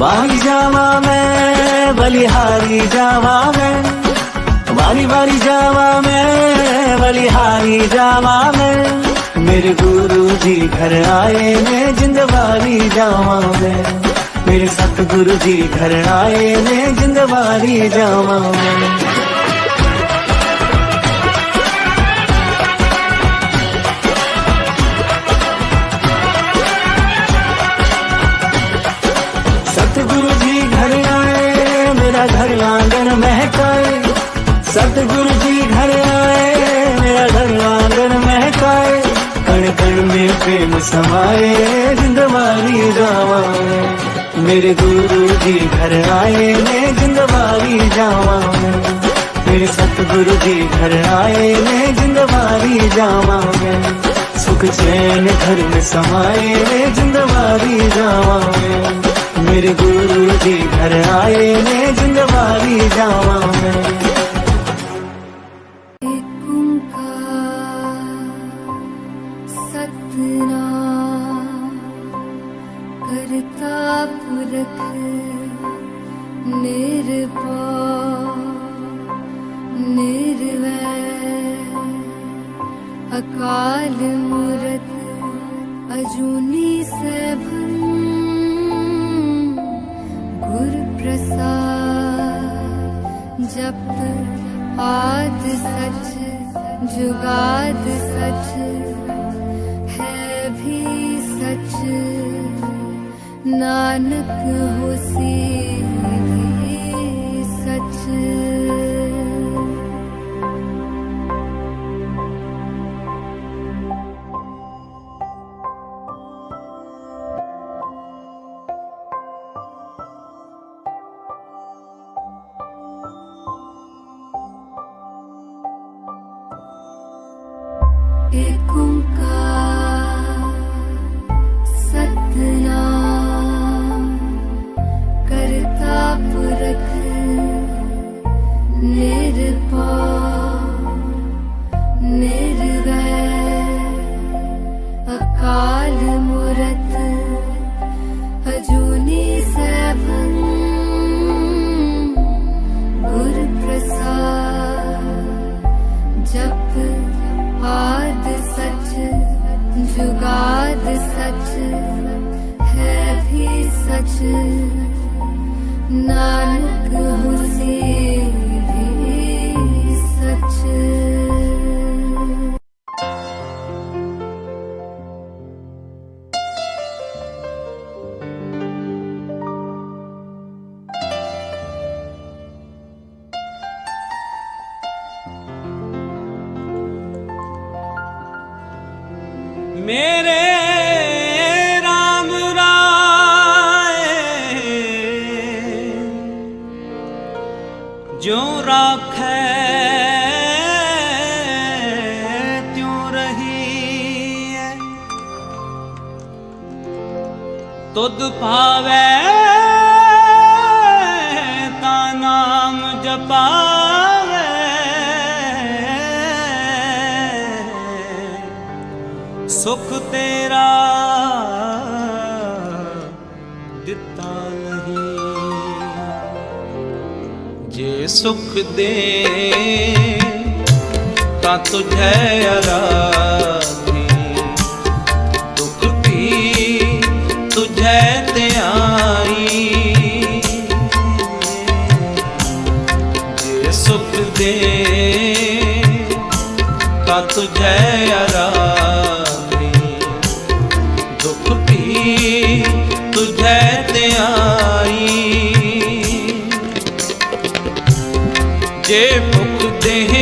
वारी जावा मैं बलिहारी जावा मैं, वारी वारी जावा मैं बलिहारी जावा मैं। मेरे गुरु जी घर आए मैं जिंदवारी जावा मैं, मेरे सतगुरु जी घर आए मैं जिंदवारी जावा मैं। सतगुरु जी घर आए मेरा घर आंगन महकाए, सतगुरु जी घर आए मेरा घर आंगन महकाए। कण कण में प्रेम समाए जिंदवारी जावा मैं, मेरे गुरु जी घर आए मैं जिंदवारी जावा मैं। मेरे सतगुरु जी घर आए मैं जिंदवारी जावा मैं। सुख चैन घर में समाए मैं जिंदवारी जावा मैं, मेरे गुरु जी घर आए मैं जिंदवारी जावा मैं। एक ओंकार सतनाम करता पुरख निर्भय निर्वैर अकाल मूरत अजूनी सैभं गुरु प्रसाद। जप आद सच जुगाद सच है भी सच, नानक होसी भी सच। एक ओंकार सतनाम करता पुरख निर्भय निर्वैर अकाल मूरत अजूनी सैभं गुरु प्रसाद। जप आद सच जुगाद सच है भी सच, नानक होसी भी सच। मेरे राम राय जो राखै त्यों रही है, तुद पावै ता नाम जपावै। सुख तेरा दिता नहीं, जे सुख दे ता तुझे आराधी, दुख भी तुझे ते आई। जे सुख दे ता तुझे आराधी, तुझे ते आई। जे मुख देह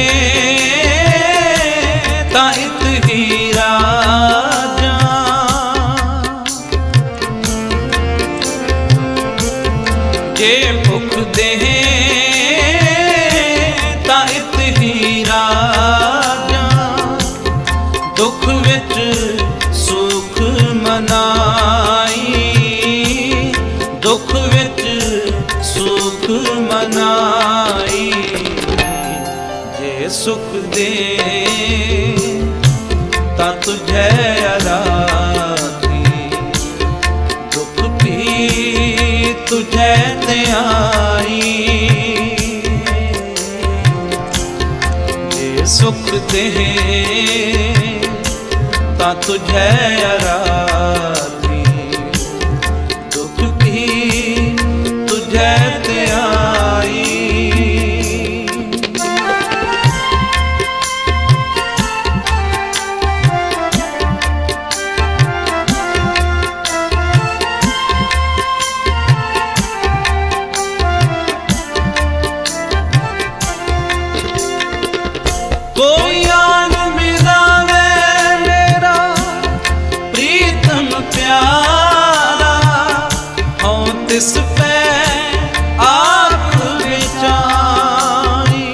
ता इत ही राजा, जे मुख देह ता इत ही राजा। दुख विच सुख मनाई, दुख विच सुख मनाई। जे सुख दे ता तुझे आराधी, दुख भी तुझे त्याई, जे सुख दे ता तुझे आराधी, दुख भी तुझे त्याई। कोई आन मिलावे मेरा प्रीतम प्यारा, हों तिस पे आप विचारी।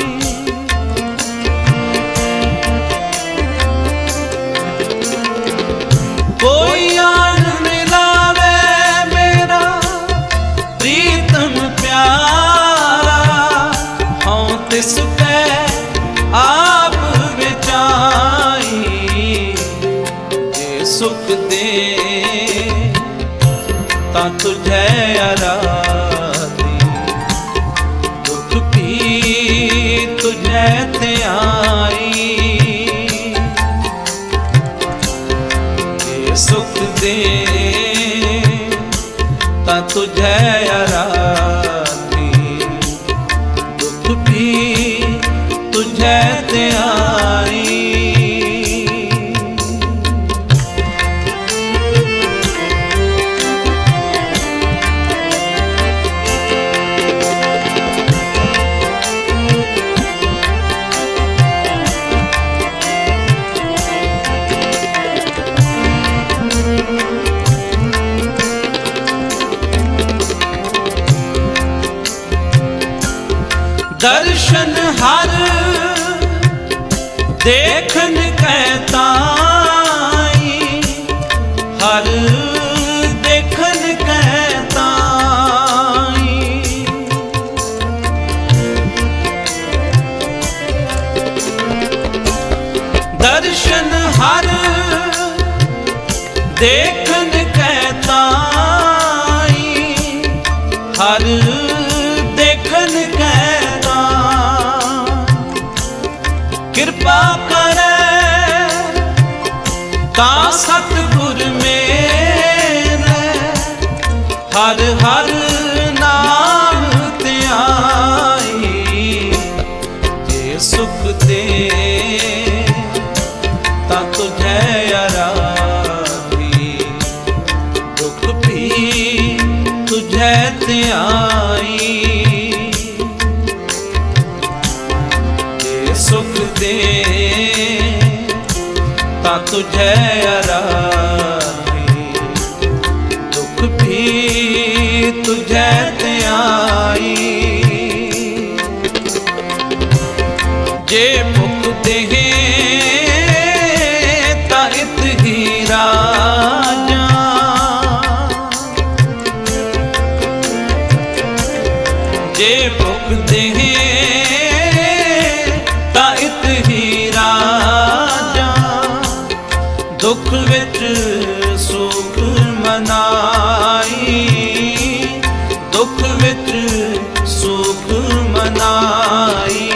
कोई आन मिलावे मेरा प्रीतम प्यारा, हों तिस पे आप विचाई। जे सुख दे ता तुझे आराधी, दुख भी तुझे त्याई। जे सुख दे ता तुझे आराधी, दुख भी तुझे त्याई। दर्शन हर देखन कहताई, हर देखन कहताई। दर्शन हर देखन कहताई, हर देखन कहता। कृपा करे ता सतगुर मेरे, हर हर नाम त्याई। जे सुख दे ता तुझे आराधी, दुख भी तुझे त्याई। जे सुख दे ता तुझे आराधी, दुख भी तुझे त्याई। जे मुख दे ता इत ही राजा, जे मुख दे ता इत ही राजा, दुख विच सुख मनाई, दुख विच सुख मनाई।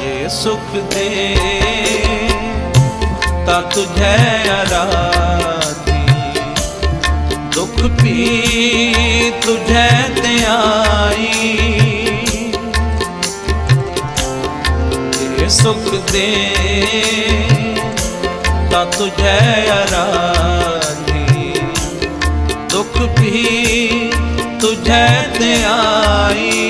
जे सुख दे ता तुझे आराधी, दुख भी तुझे त्याई। जे सुख दे ता तुझे आराधी, दुख भी तुझे त्याई।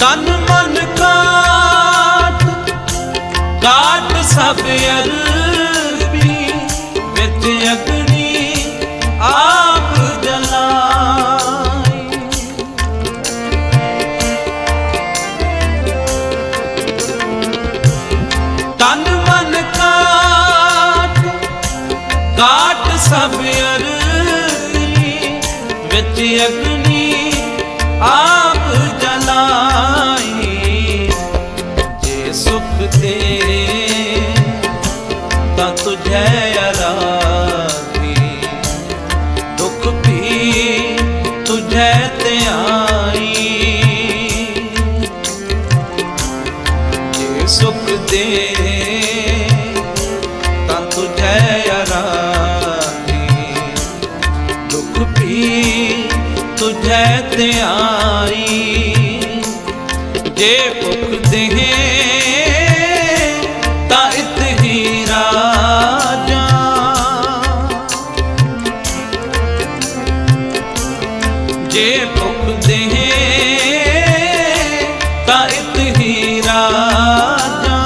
तन मन काट काट सब अरबी, विच अग्नि आप जलाई। तन मन काट काट सब अरनी विच अग्नि आप जलाई जे सुख दे ता तुझे आराधी दुख भी तुझे ते आई जे सुख दे ता तुझे आराधी दुख भी तुझे ते आई जे भुख दे ता इत ही राजा जे भुख दे ता इत ही राजा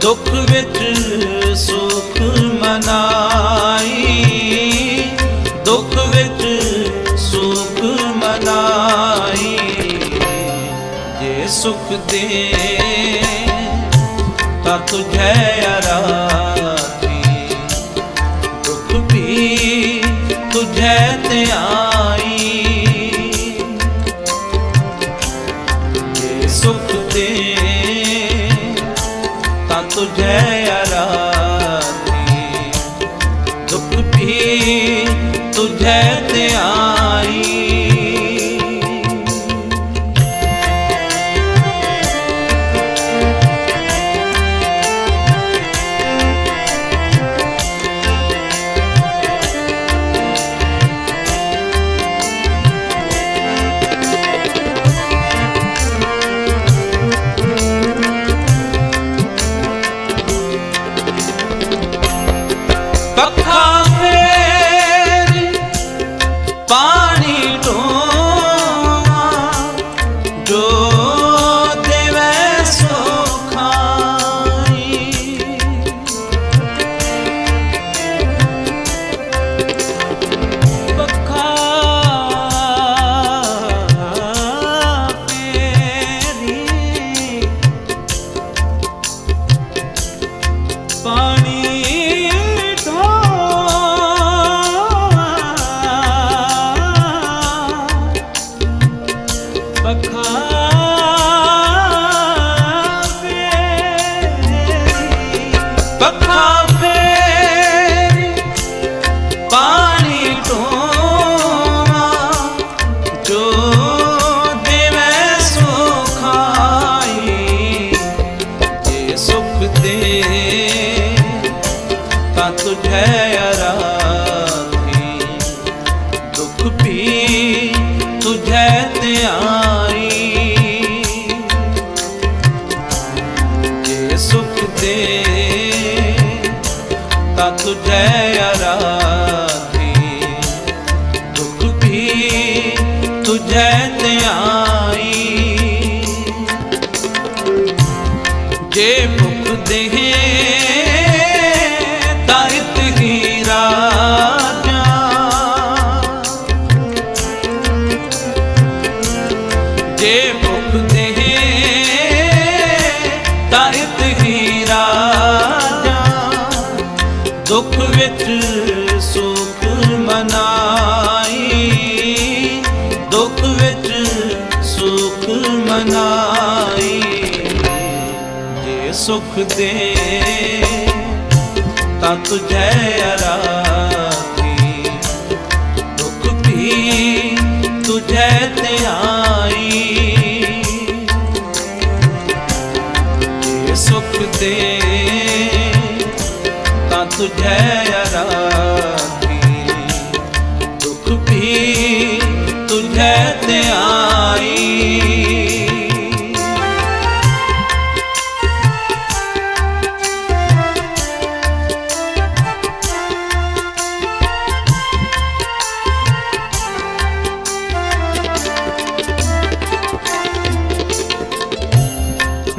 दुख विच सुख मनाई दुख विच सुख मनाई जे सुख दे ता तुझे आराधी दुख भी तुझे ते आई जे सुख दे ता तुझे आराधी दुख भी तुझे ते आई पखा फेर पानी ढोवा जो देवे सो खाई पखा फेरी पानी पखा फेरी पानी ढोवा जो देवे सो खाई जे सुख दे ता तुझे आराधी दुख भी तुझे ते आई जे सुख दे ता तुझे आराधी दुख भी तुझे ते आई जे भुख दे ता इत ही राजा जे भुख दे ता इत ही राजा दुख विच सुख मनाई दुख विच सुख मनाई जे सुख दे ता तुझे आराधी दुख भी तुझे ते आई जे सुख दे ता तुझे आराधी दुख भी तुझे ते आई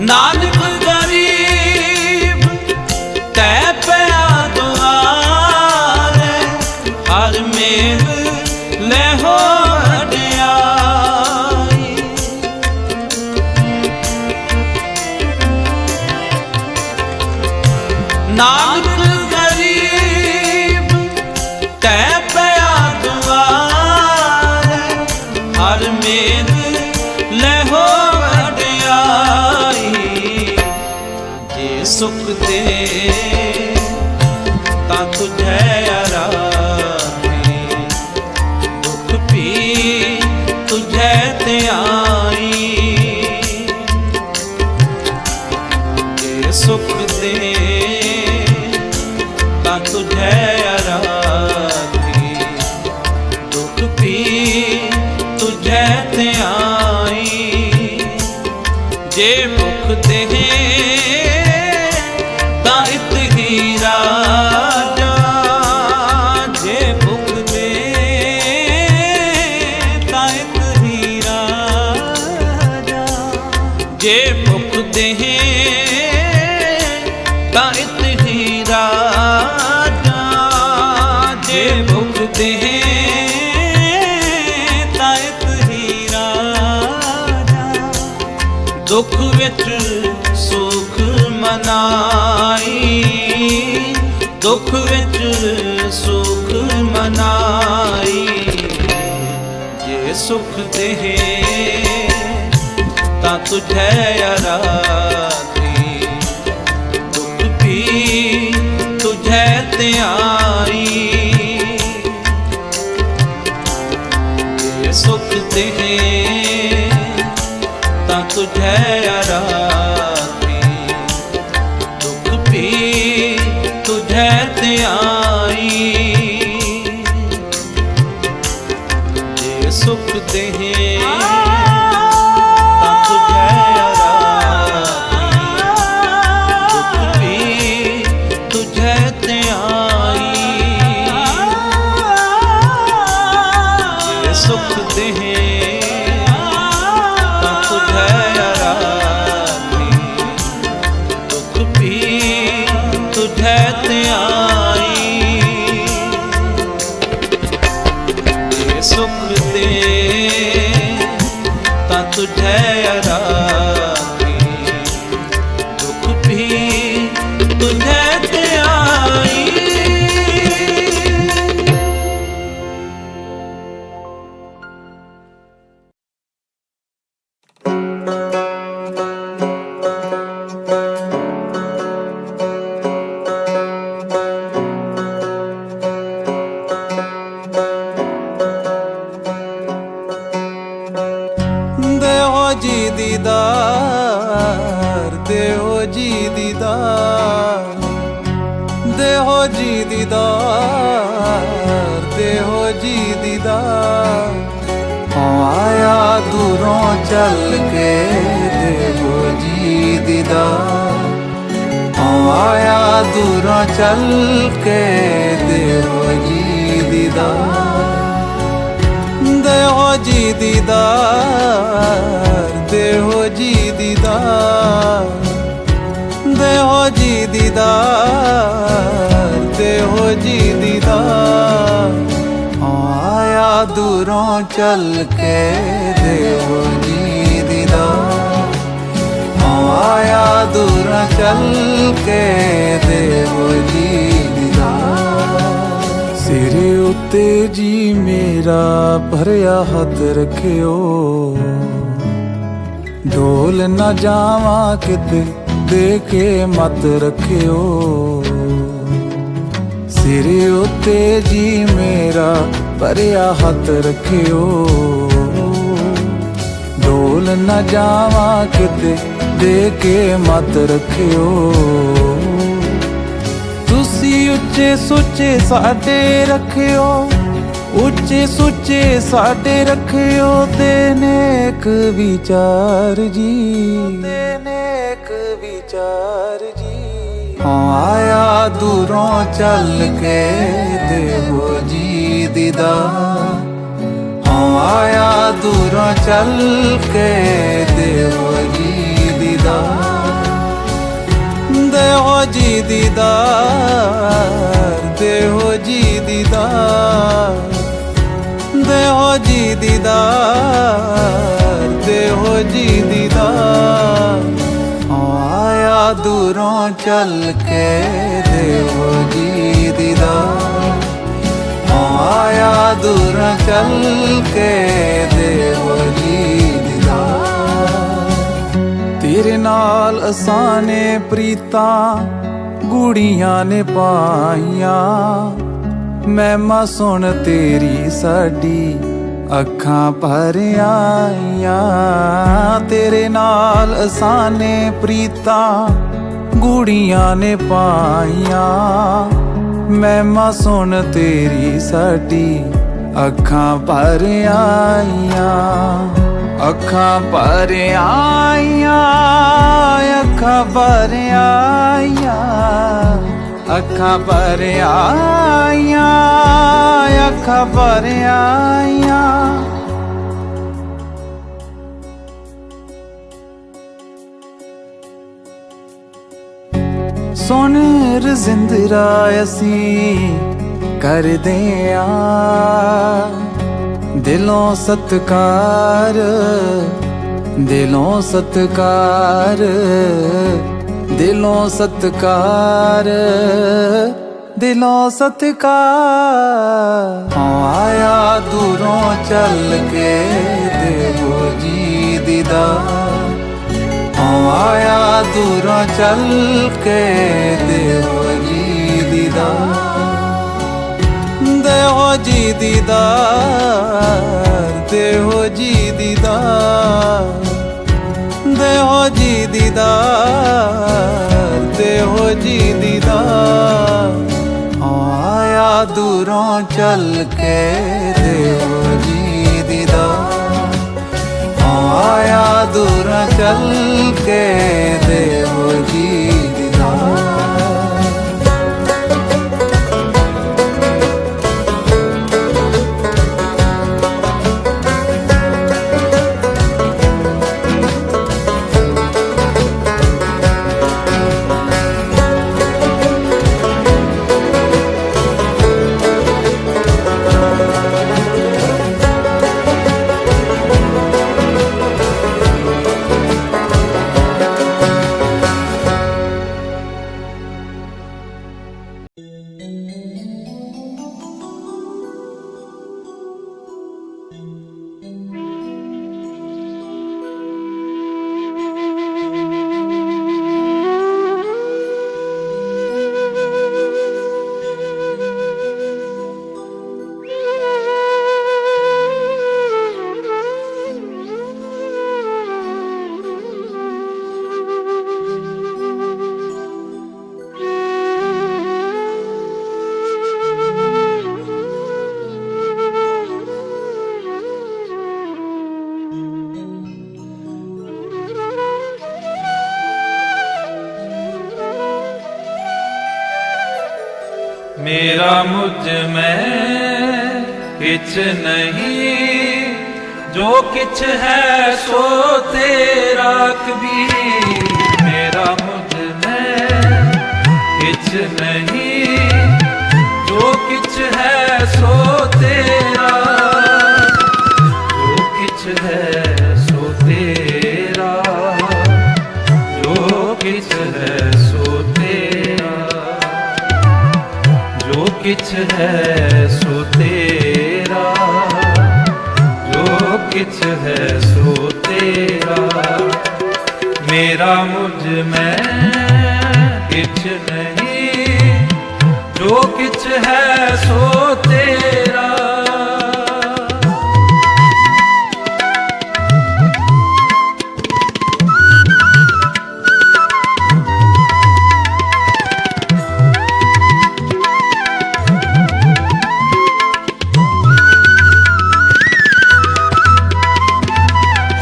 नानक गरीब तै पया दुआरे हर मेल ले हो वडियाई सुख दे ता तुझे आराधे, दुख भी तुझे ते आई। जे सुख दे ता तुझे आराधे, दुख भी तुझे ते आई। जे मुख दे ता इत ही राजा, जे मुख दे ता इत ही राजा, जे मुख दे ता इत ही राजा, जे मुख दे ता इत ही राजा। दुख विच सुख मनाई, दुख विच सुख मनाई। जे सुख दे ता तुझे आराधे, दुख भी तुझे ते आई। जे सुख दे ता तुझे आराधे, दुख भी तुझे ते आई। जे सुख दे ता तुझे आराधे, दुख भी तुझे ते आई। जे सुख दे ता तुझे आराधे, दुख भी तुझे ते आई। जे सुख दे ता तुझे आराधे, दुख भी तुझे ते आई। देहो जी दीदार, देहो जी दीदार, देहो जी दीदार, देहो जी दीदार। आया दूरों चल के देहो जी दीदार, आया दूरों चल के देहो जी दीदार। देहो जी दीदार, देहो जी दीदार, देहो जी दीदार, देहो जी दीदार। आया दूरों चल के देहो जी दीदार, आया दूरों चल के देहो जी दीदार। सिरे उत्ते जी मेरा भरिया हथ रखियो, ढोल न जावा किते दे के मत रखियो। सिरे उत्ते जी मेरा भरिया हथ रखियो, ढोल न जावा किते दे के मत रखियो। तुसी उच्चे सुच्चे साडे रखियो, उच्चे सुच्चे साडे रखियो। ते नेक विचार जी, ते नेक विचार जी। आया दूरों चल के देहो जी दीदार, आया दूरों चल के देहो जी दीदार। देहो जी दीदार, देहो जी दीदार, देहो जी दीदार, देहो जी दीदार। आया दूरों चल के देहो जी दीदार, आया दूरों चल के देहो जी दीदार। तेरे नाल असां ने प्रीतां गूड़ियां ने पाइयां, महिमा सुन तेरी साडी अखां भर आइयां। तेरे नाल असां ने प्रीतां गूड़ियां ने पाइयां, महिमा सुन तेरी साडी अखां भर आइयां। अखां भर आइयां, अखां भर आइयां, अखां भर आइयां, अखां भर आइयां। सुन रजिंदरा असीं करदे आ दिलों सत्कार, दिलों सत्कार, दिलों सत्कार, दिलों सत्कार। आया दूरों चल के देवो जी दीदार, आया दूरों चल के देवो जी दीदार, देहो जी दीदार, देहो जी दीदार, देहो जी दीदार, देहो जी दीदार। आया दूरों चल के देहो जी दीदार, आया दूरों चल के देहो जी दीदार। मेरा मुझ में किछ नहीं, जो किछ है सो तेरा कबीर। मेरा मुझ में किछ नहीं, जो किछ है सो तेरा, जो किछ है सो तेरा, जो किछ है सो तेरा, जो किछ है सो तेरा, जो किछ है सो तेरा। मेरा मुझ में किछ नहीं, जो किछ है सो तेरा।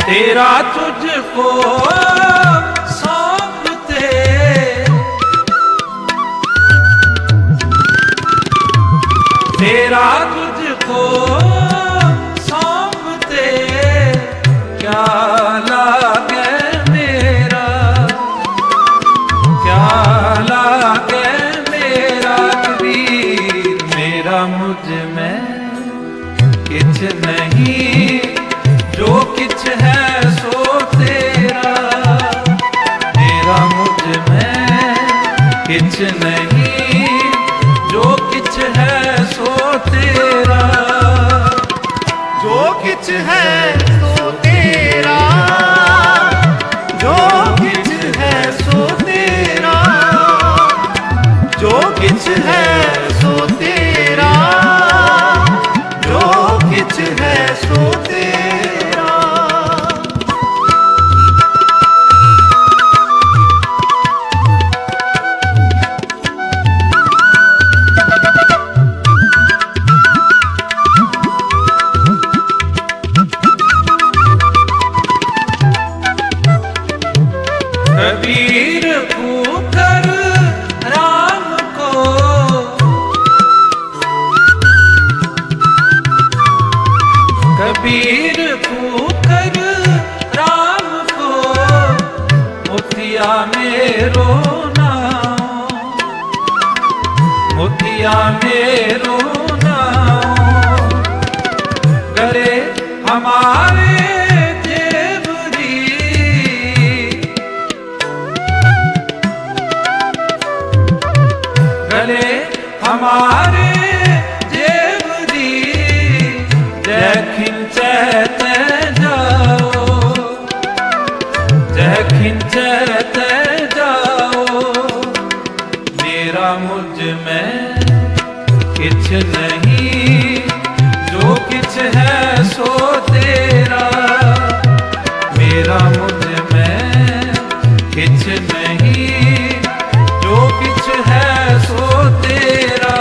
तेरा तुझको सौंपते, तेरा तुझको सौंपते, क्या लागे मेरा, क्या लागे मेरा कबीर। मेरा मुझ में किछ नहीं, जो किछ है सो तेरा। मेरा मुझ में किछ नहीं, जो किछ है सो तेरा, जो किछ है सो तेरा, जो मेरो नाम, मोतिया मेरो नाम, गले हमारे जेवरी, गले हमारे जेवरी, जय खिंचते जाओ, जय खिंचते जाओ, मेरा मुझ में किछ नहीं, जो किछ है सो तेरा, मेरा मुझ में किछ नहीं, जो किछ है सो तेरा,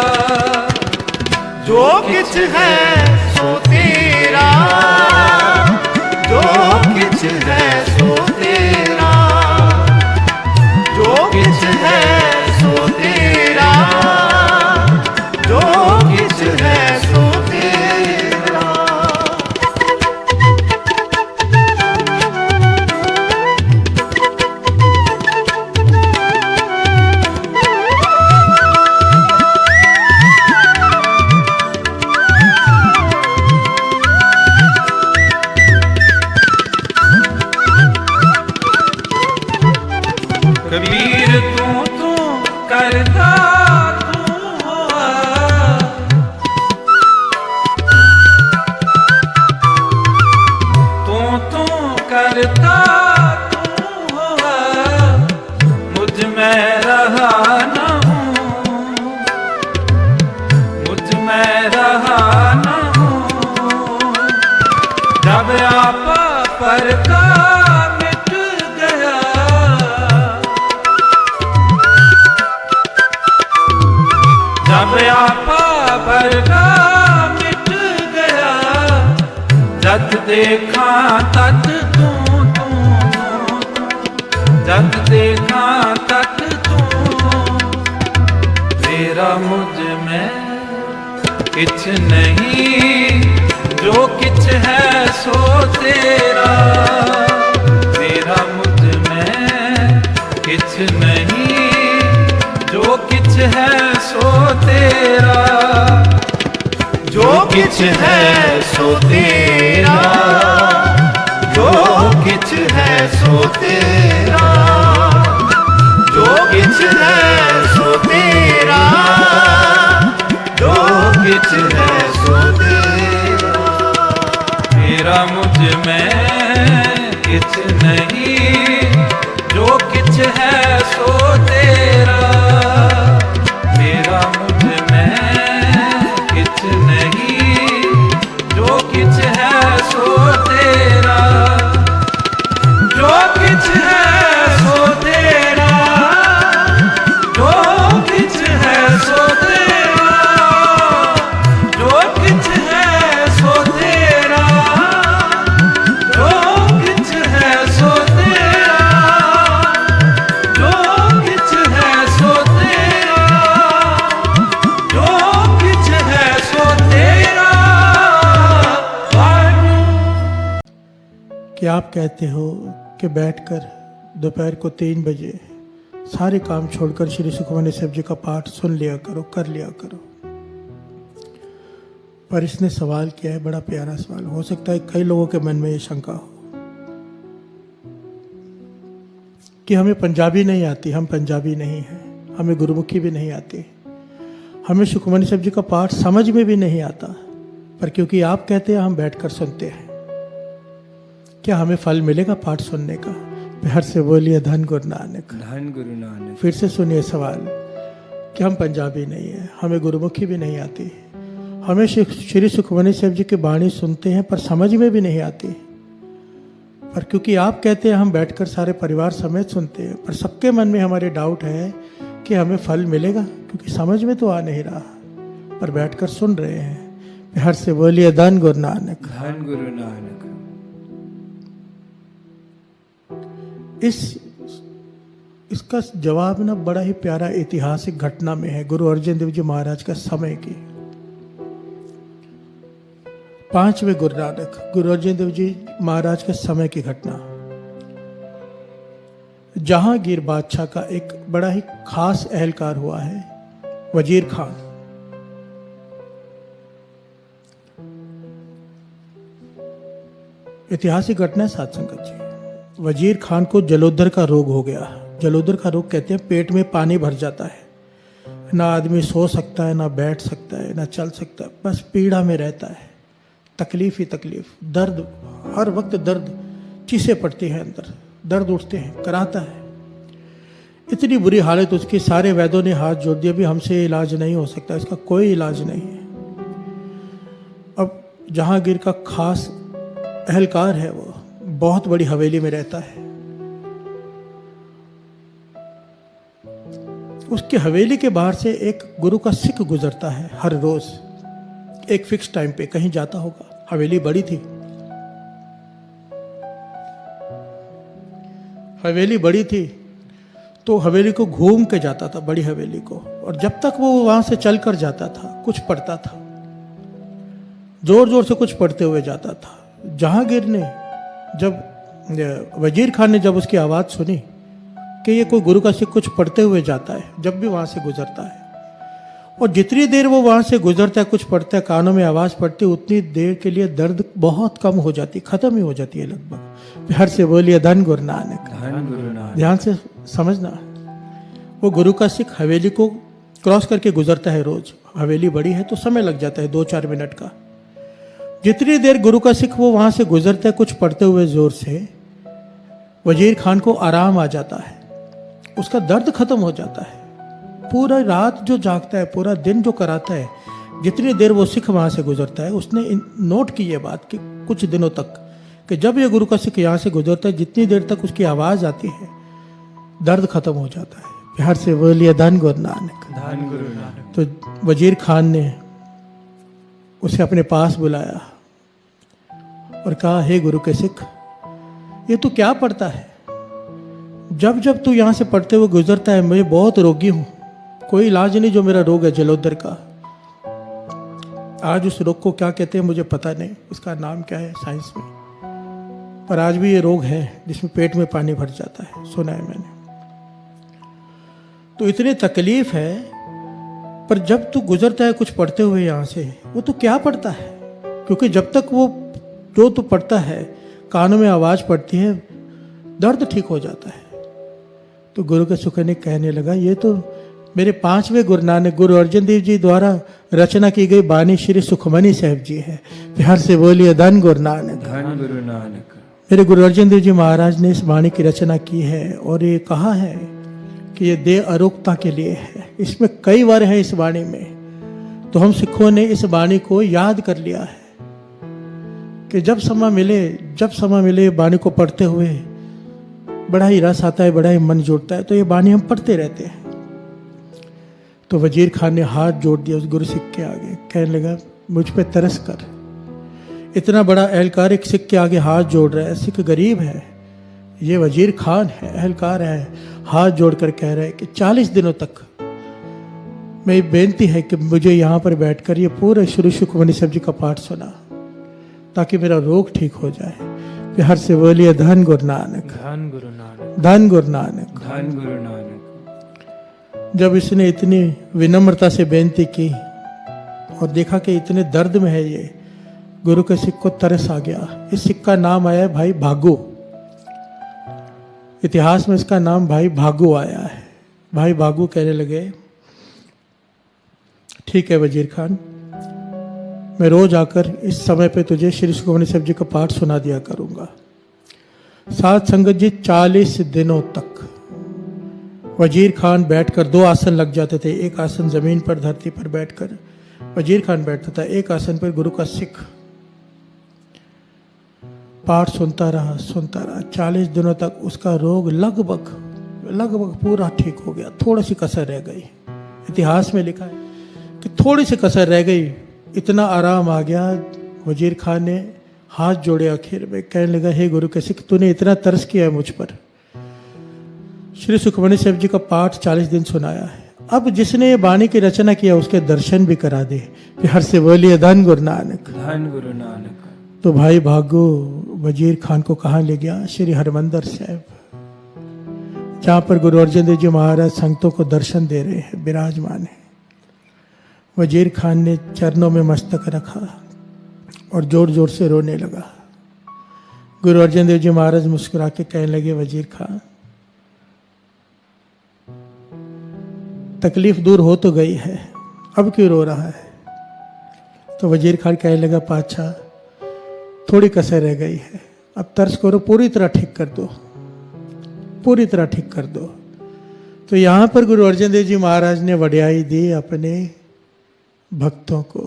जो किछ है सो तेरा, जो किछ है सो तेरा, जो किछ है सो तेरा, जो किछ है सो तेरा। कबीर तू करता तू हुआ, तू करता तू हुआ, मुझ में रहा न हूँ, मुझ में रहा न हूँ, जब आपा पर का मिट गया, जब आपा पर का मिट गया, जत देखा तत तू, जत देखा तत तू, तेरा मुझ में किछ नहीं, जो किछ है सो तेरा, तेरा मुझ में किछ नहीं, जो किछ है सो तेरा, जो किछ है सो तेरा, जो किछ है सो तेरा, जो किछ है सो तेरा, जो किछ है सो तेरा। मेरा मुझ में किछ नहीं, जो किछ है सो तेरा, मेरा मुझ में किछ नहीं, जो किछ है सो तेरा, जो किछ है सो तेरा, जो किछ है सो तेरा, जो किछ है सो तेरा, जो किछ है सो तेरा, जो किछ है सो तेरा, जो किछ है सो तेरा, वाहिगुरू। क्या आप कहते हो कि बैठकर दोपहर को 3 बजे सारे काम छोड़कर श्री सुखमनी साहब जी का पाठ सुन लिया करो, कर लिया करो। पर इसने सवाल किया है, बड़ा प्यारा सवाल। हो सकता है कई लोगों के मन में ये शंका हो कि हमें पंजाबी नहीं आती, हम पंजाबी नहीं हैं, हमें गुरुमुखी भी नहीं आती, हमें सुखमनी साहब जी का पाठ समझ में भी नहीं आता, पर क्योंकि आप कहते हैं हम बैठकर सुनते हैं, क्या हमें फल मिलेगा पाठ सुनने का? प्यार से बोलिए धन गुरु नानक, धन गुरु नानक। फिर से सुनिए सवाल कि हम पंजाबी नहीं है, हमें गुरुमुखी भी नहीं आती, हमें श्री सुखमनी साहब जी की बाणी सुनते हैं पर समझ में भी नहीं आती, पर क्योंकि आप कहते हैं हम बैठकर सारे परिवार समेत सुनते हैं, पर सबके मन में हमारे डाउट है कि हमें फल मिलेगा, क्योंकि समझ में तो आ नहीं रहा, पर बैठकर सुन रहे हैं। प्यार से बोलिए धन गुरु नानक, धन गुरु नानक। इसका जवाब ना बड़ा ही प्यारा ऐतिहासिक घटना में है, गुरु अर्जन देव जी महाराज का समय की। 5वें गुरु नानक गुरु अर्जन देव जी महाराज के समय की घटना। जहांगीर बादशाह का एक बड़ा ही खास एहलकार हुआ है, वजीर खान। ऐतिहासिक घटना है साध संगत जी। वजीर खान को जलोदर का रोग हो गया। जलोदर का रोग कहते हैं पेट में पानी भर जाता है, ना आदमी सो सकता है, ना बैठ सकता है, ना चल सकता है, बस पीड़ा में रहता है, तकलीफ ही तकलीफ, दर्द, हर वक्त दर्द, चीसें पड़ती हैं अंदर, दर्द उठते हैं, कराता है। इतनी बुरी हालत उसकी, सारे वैद्यों ने हाथ जोड़ दिया, भी हमसे इलाज नहीं हो सकता, इसका कोई इलाज नहीं है। अब जहांगीर का खास एहलकार है, वो बहुत बड़ी हवेली में रहता है। उसकी हवेली के बाहर से एक गुरु का सिख गुजरता है हर रोज, एक फिक्स टाइम पे कहीं जाता होगा। हवेली बड़ी थी, हवेली बड़ी थी, तो हवेली को घूम के जाता था, बड़ी हवेली को। और जब तक वो वहां से चल कर जाता था, कुछ पढ़ता था, जोर जोर से कुछ पढ़ते हुए जाता था। जहांगीर ने जब, वजीर खान ने जब उसकी आवाज़ सुनी कि ये कोई गुरु का सिख कुछ पढ़ते हुए जाता है, जब भी वहाँ से गुजरता है, और जितनी देर वो वहाँ से गुजरता है, कुछ पढ़ता है, कानों में आवाज़ पड़ती है, उतनी देर के लिए दर्द बहुत कम हो जाती, ख़त्म ही हो जाती है लगभग। प्यार से बोलिए धन गुरु नानक। धन गुरु नानक। ध्यान से समझना, वो गुरु का सिख हवेली को क्रॉस करके गुजरता है रोज। हवेली बड़ी है तो समय लग जाता है 2-4 मिनट का। जितनी देर गुरु का सिख वो वहाँ से गुजरता है कुछ पढ़ते हुए जोर से, वजीर खान को आराम आ जाता है, उसका दर्द खत्म हो जाता है। पूरा रात जो जागता है, पूरा दिन जो कराता है, जितनी देर वो सिख वहाँ से गुजरता है, उसने नोट की ये बात कि कुछ दिनों तक, कि जब ये गुरु का सिख यहाँ से गुजरता है, जितनी देर तक उसकी आवाज़ आती है, दर्द खत्म हो जाता है। प्यार से बोलिए धन गुरु नानक। धन गुरु नानक। तो वजीर खान ने उसे अपने पास बुलाया और कहा, हे गुरु के सिख, ये तू क्या पढ़ता है? जब जब तू यहाँ से पढ़ते हुए गुजरता है, मैं बहुत रोगी हूँ, कोई इलाज नहीं जो मेरा रोग है जलोदर का। आज उस रोग को क्या कहते हैं मुझे पता नहीं, उसका नाम क्या है साइंस में, पर आज भी ये रोग है जिसमें पेट में पानी भर जाता है, सुना है मैंने। तो इतनी तकलीफ है, पर जब तू गुजरता है कुछ पढ़ते हुए यहाँ से, वो तू क्या पढ़ता है? क्योंकि जब तक वो जो तू पढ़ता है, कानों में आवाज़ पड़ती है, दर्द ठीक हो जाता है। तो गुरु के सुख ने कहने लगा, ये तो मेरे 5वें गुरु नानक, गुरु अर्जन देव जी द्वारा रचना की गई बानी श्री सुखमनी साहब जी है। प्यार से बोलिए धन गुरु नानक। धन गुरु नानक। मेरे गुरु अर्जन देव जी महाराज ने इस बाणी की रचना की है, और ये कहा है कि ये देह अरोगता के लिए है। इसमें कई बार है इस बाणी में, तो हम सिखों ने इस बाणी को याद कर लिया है कि जब समय मिले बाणी को पढ़ते हुए बड़ा ही रस आता है, बड़ा ही मन जुड़ता है, तो ये बाणी हम पढ़ते रहते हैं। तो वजीर खान ने हाथ जोड़ दिया उस गुरु सिख के आगे, कहने लगा, मुझ पे तरस कर। इतना बड़ा एहलकार एक सिख के आगे हाथ जोड़ रहा है, सिख गरीब है, ये वजीर खान है, एहलकार है, हाथ जोड़कर कह रहा है कि 40 दिनों तक मेरी बेनती है कि मुझे यहाँ पर बैठकर ये पूरे श्री सुखमनी साहब जी का पाठ सुना, ताकि मेरा रोग ठीक हो जाए। प्यार से बोलिए धन गुरु नानक। धन गुरु नानक। धन गुरु नानक। धन गुरु नानक। जब इसने इतनी विनम्रता से बेनती की और देखा कि इतने दर्द में है ये, गुरु के सिख को तरस आ गया। इस सिख का नाम आया है भाई भागू, इतिहास में इसका नाम भाई भागू आया है। भाई भागू कहने लगे, ठीक है वजीर खान, मैं रोज आकर इस समय पे तुझे श्री सुखमनी साहब जी का पाठ सुना दिया करूंगा। साथ संगत जी 40 दिनों तक वजीर खान बैठकर, 2 आसन लग जाते थे, एक आसन जमीन पर धरती पर बैठकर वजीर खान बैठता था, एक आसन पर गुरु का सिख पाठ सुनता रहा 40 दिनों तक उसका रोग लगभग पूरा ठीक हो गया। थोड़ी सी कसर रह गई, इतिहास में लिखा है कि थोड़ी सी कसर रह गई, इतना आराम आ गया। वजीर खान ने हाथ जोड़े आखिर में, कहने लगा, हे गुरु के सिख, तूने इतना तरस किया है मुझ पर, श्री सुखमनी साहब जी का पाठ 40 दिन सुनाया है, अब जिसने ये बाणी की रचना किया उसके दर्शन भी करा दे। प्यार से बोलिए धन गुरु नानक। धन गुरु नानक। तो भाई भागो वजीर खान को कहाँ ले गया? श्री हरमंदिर साहब। जहाँ पर गुरु अर्जन देव जी महाराज संतों को दर्शन दे रहे हैं, विराजमान है। वजीर खान ने चरणों में मस्तक रखा और जोर जोर से रोने लगा। गुरु अर्जन देव जी महाराज मुस्कुरा के कहने लगे, वजीर खान तकलीफ दूर हो तो गई है, अब क्यों रो रहा है? तो वजीर खान कहने लगा, पातशाह थोड़ी कसर रह गई है, अब तर्स करो, पूरी तरह ठीक कर दो, पूरी तरह ठीक कर दो। तो यहाँ पर गुरु अर्जन देव जी महाराज ने वड्याई दी अपने भक्तों को,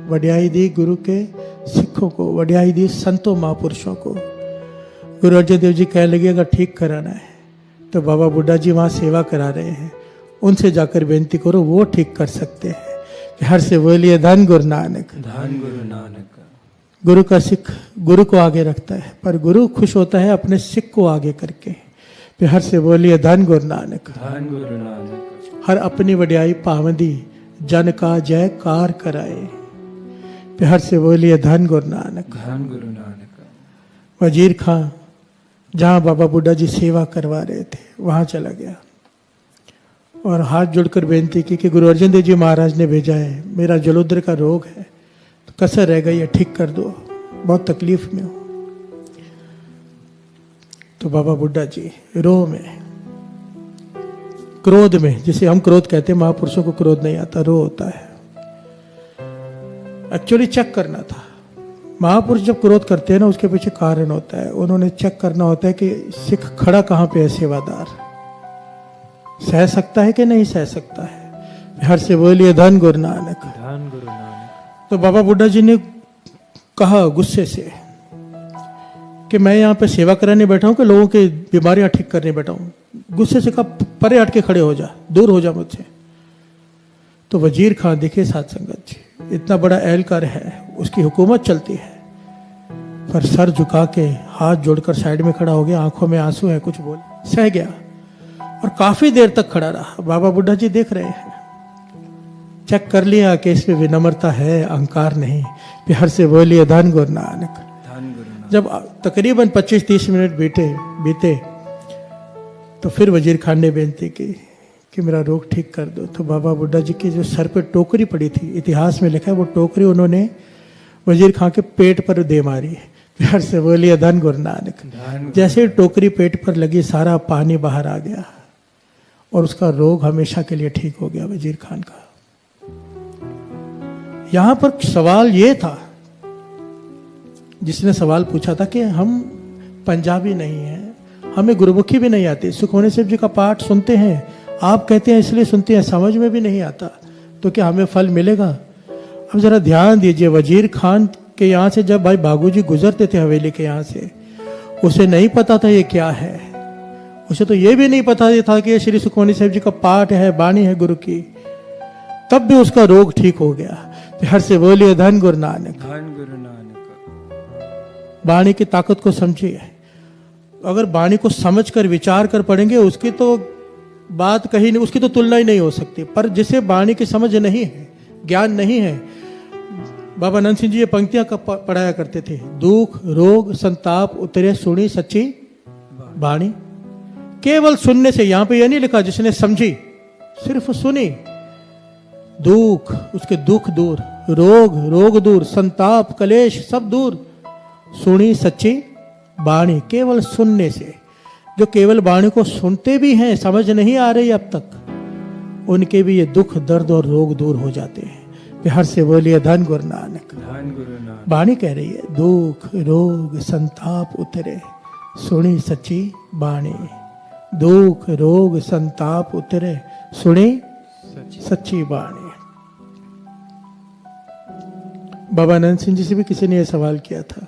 वड्याई दी गुरु के सिखों को, वड्याई दी संतों महापुरुषों को। गुरु अर्जन देव जी कहने लगे, अगर ठीक कराना है तो बाबा बुड्ढा जी वहाँ सेवा करा रहे हैं, उनसे जाकर बेनती करो, वो ठीक कर सकते हैं। कि हर से बोलिए धन गुरु नानक, धन गुरु नानक। गुरु का सिख गुरु को आगे रखता है, पर गुरु खुश होता है अपने सिख को आगे करके। फिर हर से बोलिए धन गुरु नानक, धन गुरु नानक। हर अपनी वड्याई पावंदी जन का जयकार कराए। फिर हर से बोलिए धन गुरु नानक, धन गुरु नानक। वजीर खां जहाँ बाबा बुड्ढा जी सेवा करवा रहे थे वहाँ चला गया और हाथ जोड़कर बेनती की कि गुरु अर्जन देव जी महाराज ने भेजा है, मेरा जलोदर का रोग है, तो कसर रह गई है, ठीक कर दो, बहुत तकलीफ में हूँ। तो बाबा बुड्ढा जी रोह में, क्रोध में, जिसे हम क्रोध कहते हैं, महापुरुषों को क्रोध नहीं आता, रोह होता है। एक्चुअली चेक करना था, महापुरुष जब क्रोध करते हैं ना उसके पीछे कारण होता है। उन्होंने चेक करना होता है कि सिख खड़ा कहाँ पे है, सेवादार सह सकता है कि नहीं सह सकता है। हर से बोलिए धन गुरु नानक, धन गुरु नानक। तो बाबा बुड्ढा जी ने कहा गुस्से से कि मैं यहाँ पे सेवा कराने बैठा हूँ कि लोगों की बीमारियां ठीक करने बैठा हूँ। गुस्से से कहा, परे हट के खड़े हो जा, दूर हो जा मुझसे। तो वजीर खान देखिए साथ संगत जी, इतना बड़ा एहलकार है, उसकी हुकूमत चलती है, पर सर झुका के हाथ जोड़कर साइड में खड़ा हो गया, आंखों में आंसू है, कुछ बोल सह गया और काफी देर तक खड़ा रहा। बाबा बुड्ढा जी देख रहे हैं, चेक कर लिया कि इसमें विनम्रता है, अहंकार नहीं। फिर हर से बोलिए धन गुरु नानक। धन गुरु नानक। जब तकरीबन 25-30 मिनट बीते तो फिर वजीर खान ने बेनती की कि मेरा रोग ठीक कर दो। तो बाबा बुड्ढा जी की जो सर पे टोकरी पड़ी थी, इतिहास में लिखा है, वो टोकरी उन्होंने वजीर खान के पेट पर दे मारी। फिर से बोलिए धन गुरु नानक। जैसे ही टोकरी पेट पर लगी, सारा पानी बाहर आ गया और उसका रोग हमेशा के लिए ठीक हो गया वजीर खान का। यहां पर सवाल ये था, जिसने सवाल पूछा था कि हम पंजाबी नहीं हैं, हमें गुरुमुखी भी नहीं आती, सुखमनी साहिब जी का पाठ सुनते हैं, आप कहते हैं इसलिए सुनते हैं, समझ में भी नहीं आता, तो क्या हमें फल मिलेगा? अब जरा ध्यान दीजिए, वजीर खान के यहाँ से जब भाई भागू जी गुजरते थे हवेली के यहाँ से, उसे नहीं पता था ये क्या है, उसे तो ये भी नहीं पता था कि ये श्री सुखमनी साहिब जी का पाठ है, बाणी है गुरु की, तब भी उसका रोग ठीक हो गया। हर से बोलिए धन गुरु नानक। धन गुरु नानक। बाणी की ताकत को समझिए, अगर बाणी को समझ कर विचार कर पढ़ेंगे, उसकी तो बात कहीं नहीं, उसकी तो तुलना ही नहीं हो सकती। पर जिसे बाणी की समझ नहीं है, ज्ञान नहीं है, बाबा नंद सिंह जी ये पंक्तियां पढ़ाया करते थे, दुख रोग संताप उतरे सुनी सच्ची बाणी। केवल सुनने से, यहां पे यह नहीं लिखा जिसने समझी, सिर्फ सुनी, दुख उसके दुख दूर, रोग दूर, संताप कलेश सब दूर, सुनी सच्ची बाणी। केवल सुनने से, जो केवल बाणी को सुनते भी हैं, समझ नहीं आ रही अब तक, उनके भी ये दुख दर्द और रोग दूर हो जाते हैं। हर से बोलिए धन गुरु नानक। धन गुरु नानक। बाणी कह रही है, दुख रोग संताप उतरे सुनी सच्ची बाणी। दुख रोग संताप उतरे सुनी सच्ची बाणी। बाबा नंद सिंह जी से भी किसी ने यह सवाल किया था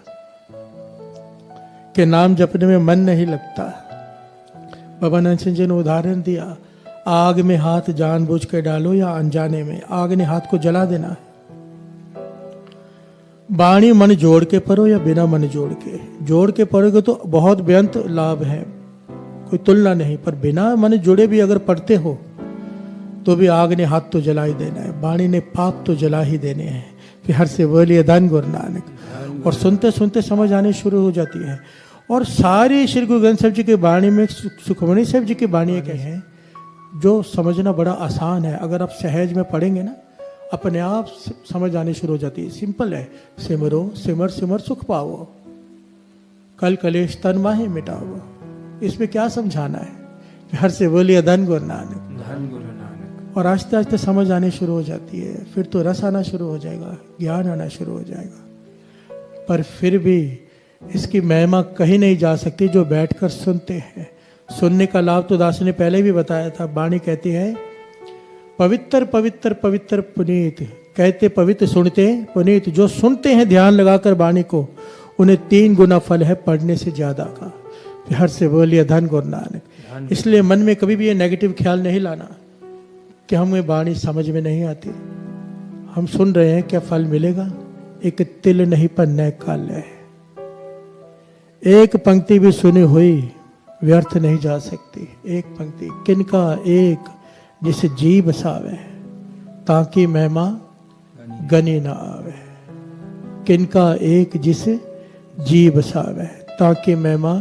कि नाम जपने में मन नहीं लगता। बाबा नंद सिंह जी ने उदाहरण दिया, आग में हाथ जानबूझ के डालो या अनजाने में, आग ने हाथ को जला देना है। बाणी मन जोड़ के पढ़ो या बिना मन जोड़ के, जोड़ के पढ़ोगे तो बहुत बेअंत लाभ है, कोई तुलना नहीं, पर बिना मन जुड़े भी अगर पढ़ते हो तो भी आग ने हाथ तो जला ही देना है, बाणी ने पाप तो जला ही देने हैं। फिर हर से बोलिए धन गुरु नानक। और सुनते सुनते समझ आनी शुरू हो जाती है। और सारी श्री गुरु ग्रंथ साहिब जी की वाणी में सुखमनी साहिब जी की वाणी एक है जो समझना बड़ा आसान है। अगर आप सहज में पढ़ेंगे ना, अपने आप समझ आनी शुरू हो जाती है। सिंपल है, सिमरो सिमर सिमर सुख पाओ, कल कलेश तन माहे मिटाओ। इसमें क्या समझाना है? हर से बोलिए धन गुरु नानक, धन गुरु नानक। और आस्ते आस्ते समझ आनी शुरू हो जाती है। फिर तो रस आना शुरू हो जाएगा, ज्ञान आना शुरू हो जाएगा। पर फिर भी इसकी महिमा कहीं नहीं जा सकती जो बैठकर सुनते हैं। सुनने का लाभ तो दास ने पहले भी बताया था। वाणी कहती है पवित्र पवित्र पवित्र पुनीत, कहते पवित्र सुनते पुनीत। जो सुनते हैं ध्यान लगाकर वाणी को, उन्हें 3 गुना फल है पढ़ने से ज्यादा का। हर से बोलिए धन गुरु नानक। इसलिए मन में कभी भी ये नेगेटिव ख्याल नहीं लाना कि हमें वाणी समझ में नहीं आती। हम सुन रहे हैं, क्या फल मिलेगा? एक तिल नहीं पर न काल है। एक पंक्ति भी सुनी हुई व्यर्थ नहीं जा सकती। एक पंक्ति किनका एक जिसे जी बसावे, ताकि महिमा गनी ना आवे। किनका एक जिसे जी बसावे, ताकि महिमा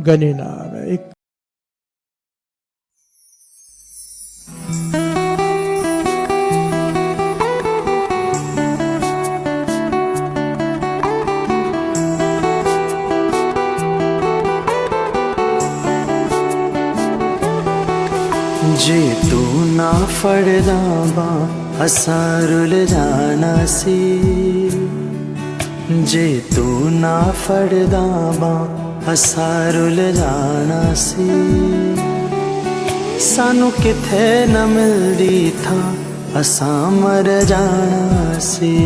गनी ना आवे। एक जे तू ना फड़दा बा असां रुल जाना सी। जे तू ना फड़दा बा असां रुल जाना सी। सानू किथे न मिलदी था असां मर जाना सी।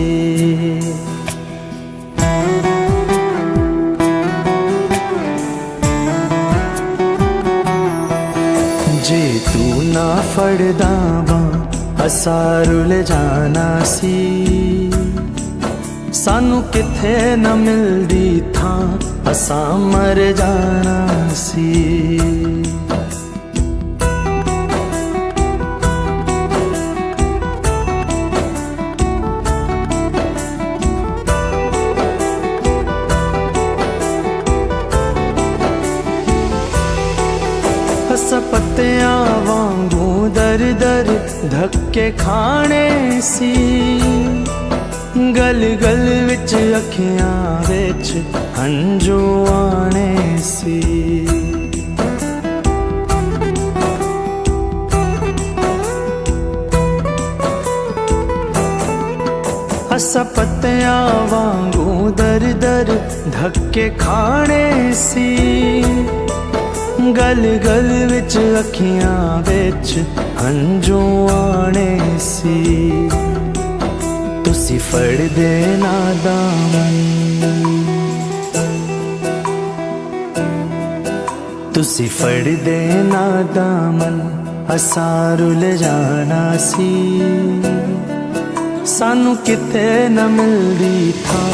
जे तू ना फड़दा बा असां रुल जाना सी। सानू किथे न मिलदी था असां मर जाना सी। पत्तियां वांगू दर दर धक्के खाने सी। गल गल विच अखियां विच हंजू आने सी। असा पत्तियां वांगू दर दर धक्के खाने सी। गल गल विच अखियां विच हंजू आने सी। तुसी फड़ देना दामन, तुसी फड़ देना दामन असां रुल जाना सी। सानू किथे न मिलदी था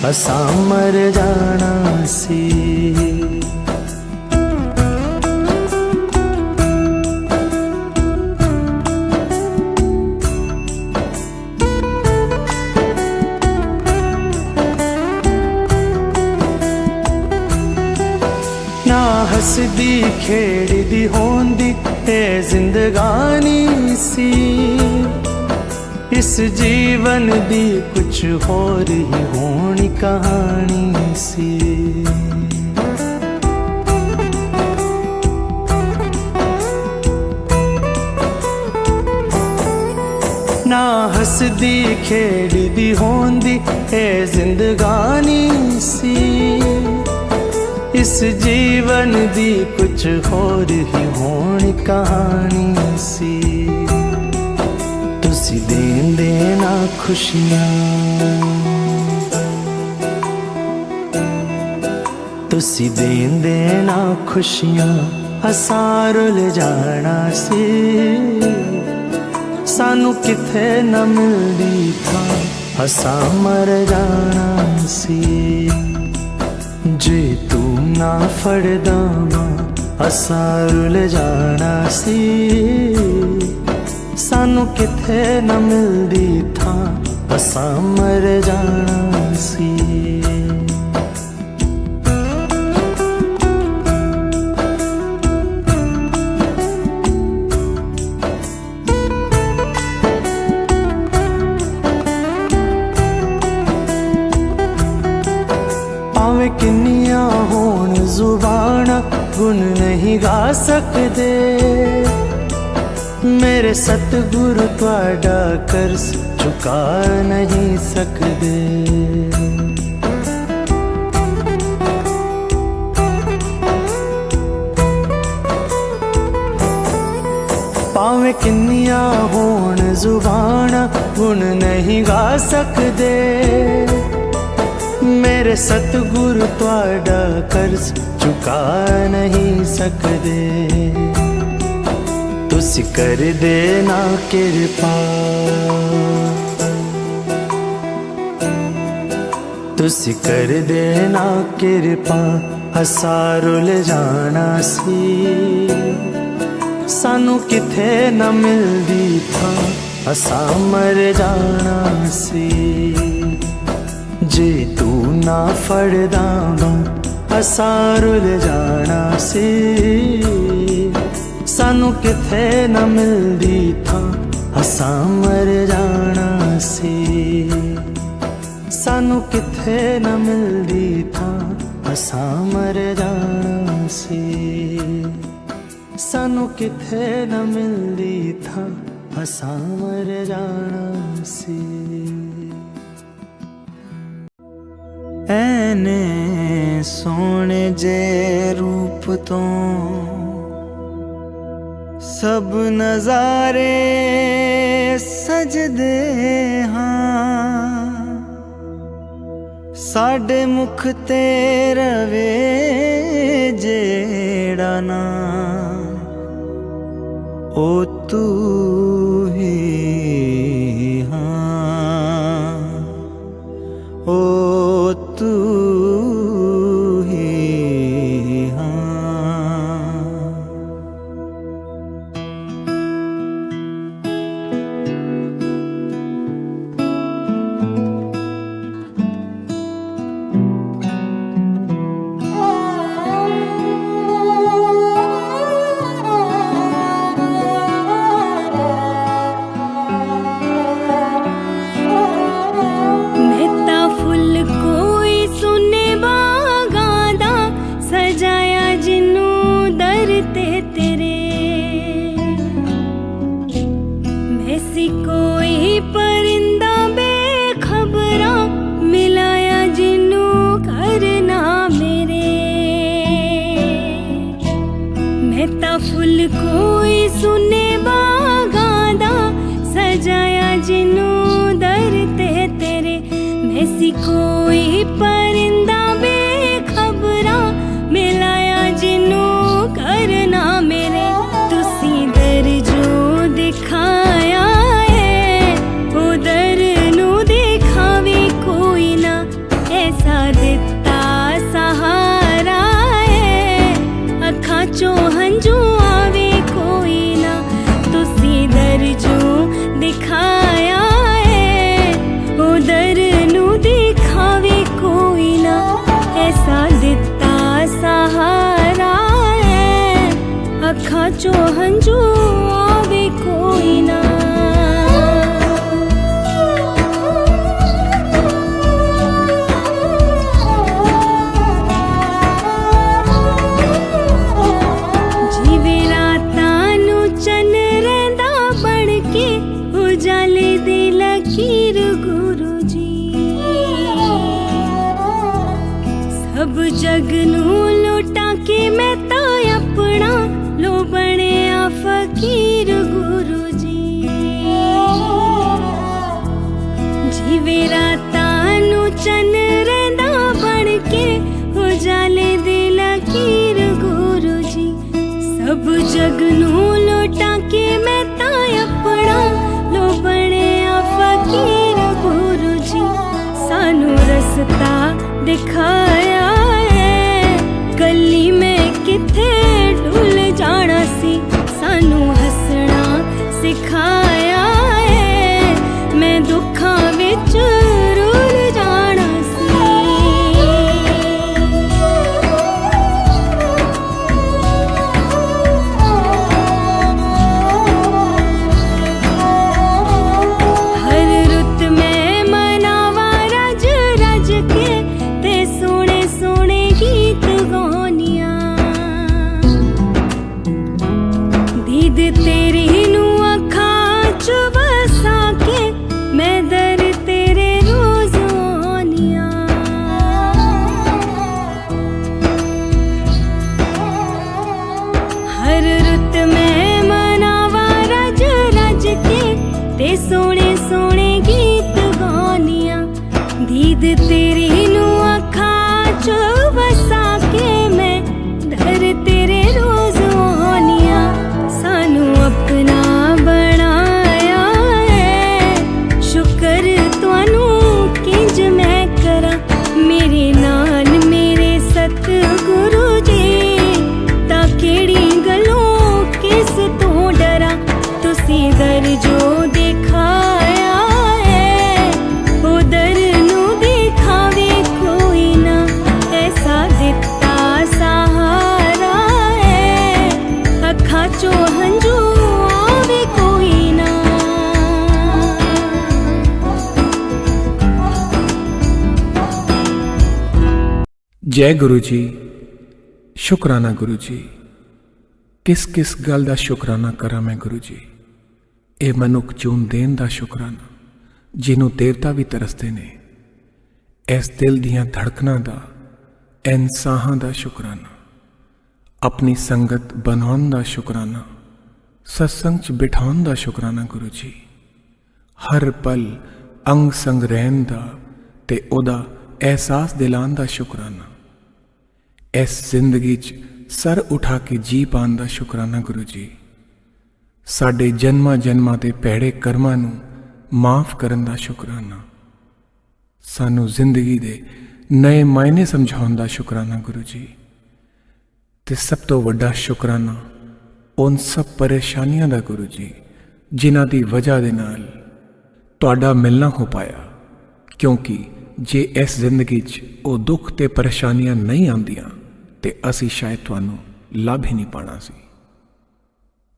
असां मर जाना सी। ना हसदी खेड़दी होंदी ए जिंदगानी सी। इस जीवन दी कुछ होर ही होनी कहानी सी। ना हसदी खेड़दी होंदी ए जिंदगानी सी। इस जीवन दी कुछ होर ही होनी कहानी सी। तुसी देन देना खुशियां, तुसी देन देना खुशियां असां रुल जाना सी। सानू किथे न मिलदी था असां मर जाना सी। जे तू ना फड़दा बा असां रुल जाना सी। सानू किथे न मिलदी था असां मर जाना सी। गुण नहीं गा सकते, मेरे सतगुरु तुहाडा कर्ज चुका नहीं सकते। भावें किन्नियां होण जुबाना गुण नहीं गा सकते, मेरे सतगुरु तुहाडा कर्ज चुका नहीं सकते। तुसी कर देना कृपा, तुसी कर देना कृपा, असा रुल जाना सी, सानू किथे न मिलदी था, असा मर जाना सी। जे तू ना फड़दा बां असा रुल जाना सी, सानू किथे न मिलदी था, असा मर जाना सी। सानू किथे न मिलदी था, असा मर जाना सी। सानू किथे न मिलदी था, असा मर जाना सी। ऐने सोने जे रूप तो सब नजारे सजदे हाँ, साडे मुख ते रवे जेड़ा ना, ओ तू ही हाँ, ओ तू ही हाँ। कोई परिंदा बेखबरा मिलाया जिनू करना मेरे, तुसी दर जो दिखाया है उधर नू दिखावे कोई ना, ऐसा दिता सहारा है अखा चो हंजू आवे कोई ना। तुसी दर जो दिखाया उधर नू दिखावे कोई ना, ऐसा दिता सहारा है अखा चो हंजू आवे कोई ना। जीवे रातां नू चन रहिंदा बन के उजाले दे लकीर गुरु जी, सब जग नू लुटा के मैं ता अपना लो बनिया फकीर गुरु जी। जीवे रातां नू चन रहिंदा बन के उजाले दे लकीर गुरु जी, सब जग नू लुटा के मैं ता अपना लो बनिया फकीर गुरु जी। सानू रस्ता दिखाया है गली में किथे डुल जाना सी, सानू हसना सिखाया है मैं दुखां विच रुल जाना सी। हर रुत में मनावा रज रज के ते सोने सोने गीत गौनिया, ऐसी दर जो दिखाया है उधर नू दिखावे कोई ना, ऐसा दिता सहारा है अखा चो हंजू आवे कोई ना। जय गुरु जी। शुकराना गुरु जी। किस किस गल का शुकराना करा मैं गुरु जी। ये मनुख जून देन का शुकराना जिन्हों देवता भी तरसते ने, इस दिल दियां धड़कना का, इन साहां का शुकराना, अपनी संगत बनाउण का शुकराना, सत्संग च बिठाउण का शुकराना गुरु जी। हर पल अंग संग रहन का ते ओदा एहसास दिलान का शुकराना, इस जिंदगी च सर उठा के जी पान का शुकराना गुरु जी। साडे जन्मां जन्मां ते भैड़े कर्मां नूं माफ़ करन दा शुकराना, सानू जिंदगी दे नए मायने समझाउण दा शुकराना गुरु जी। ते सब तो वड्डा शुकराना उन सब परेशानियां दा गुरु जी जिन्हां दी वजह दे नाल तुहाडा मिलना हो पाया, क्योंकि जे इस जिंदगी च वो दुख ते परेशानियां नहीं आंदियां ते असी शायद तुहानू लाभ ही नहीं पाना सी।